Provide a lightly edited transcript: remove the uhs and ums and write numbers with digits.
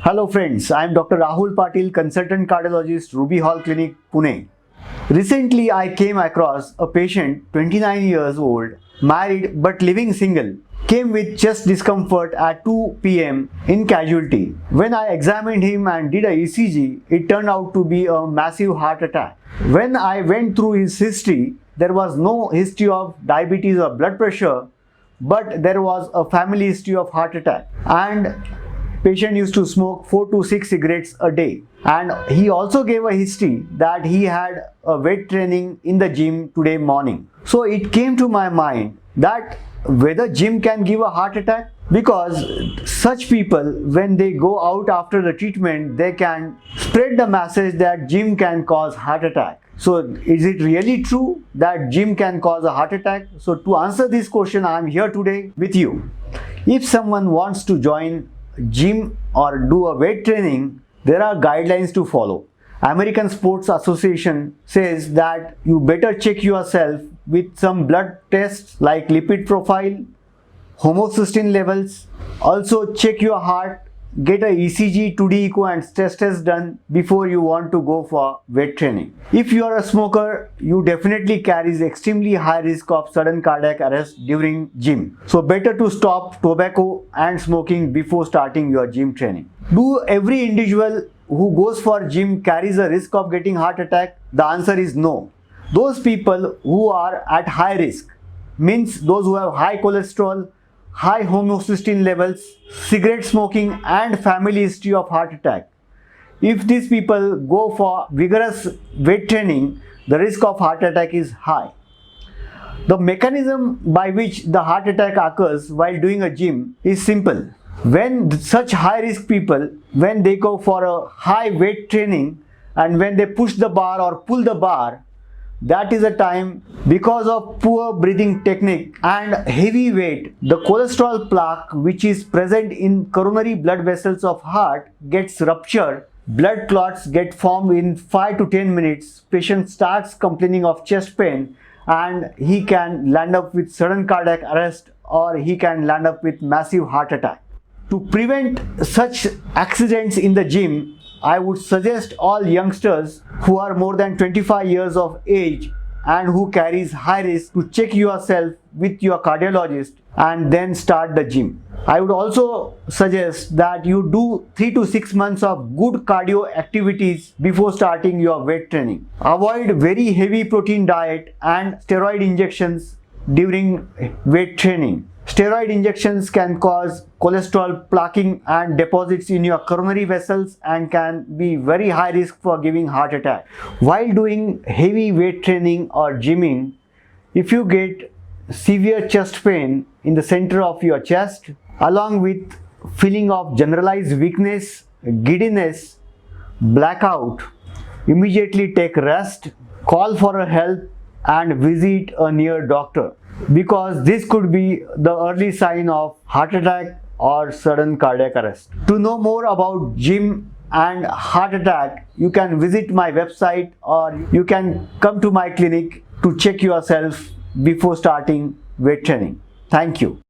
Hello friends, I am Dr. Rahul Patil, consultant cardiologist, Ruby Hall Clinic, Pune. Recently, I came across a patient, 29 years old, married but living single, came with chest discomfort at 2 p.m. in casualty. When I examined him and did a ECG, it turned out to be a massive heart attack. When I went through his history, there was no history of diabetes or blood pressure, but there was a family history of heart attack. And patient used to smoke 4 to 6 cigarettes a day, and he also gave a history that he had a weight training in the gym today morning. So it came to my mind that whether gym can give a heart attack, because such people, when they go out after the treatment, they can spread the message that gym can cause heart attack. So is it really true that gym can cause a heart attack? So to answer this question, I am here today with you. If someone wants to join gym or do a weight training, there are guidelines to follow. American Sports Association says that you better check yourself with some blood tests like lipid profile, homocysteine levels. Also check your heart, get a ECG, 2D echo and stress test done before you want to go for weight training. If you are a smoker, you definitely carries extremely high risk of sudden cardiac arrest during gym. So better to stop tobacco and smoking before starting your gym training. Do every individual who goes for gym carries a risk of getting heart attack? The answer is no. Those people who are at high risk, means those who have high cholesterol, high homocysteine levels, cigarette smoking and family history of heart attack. If these people go for vigorous weight training, the risk of heart attack is high. The mechanism by which the heart attack occurs while doing a gym is simple. When such high risk people, when they go for a high weight training and when they push the bar or pull the bar, that is a time, because of poor breathing technique and heavy weight, the cholesterol plaque which is present in coronary blood vessels of heart gets ruptured. Blood clots get formed in 5 to 10 minutes. Patient starts complaining of chest pain and he can land up with sudden cardiac arrest or he can land up with massive heart attack. To prevent such accidents in the gym, I would suggest all youngsters who are more than 25 years of age and who carries high risk to check yourself with your cardiologist and then start the gym. I would also suggest that you do 3 to 6 months of good cardio activities before starting your weight training. Avoid very heavy protein diet and steroid injections during weight training. Steroid injections can cause cholesterol plaquing and deposits in your coronary vessels and can be very high risk for giving heart attack. While doing heavy weight training or gymming, if you get severe chest pain in the center of your chest, along with feeling of generalized weakness, giddiness, blackout, immediately take rest, call for a help and visit a near doctor, because this could be the early sign of heart attack or sudden cardiac arrest. To know more about gym and heart attack, you can visit my website or you can come to my clinic to check yourself before starting weight training. Thank you.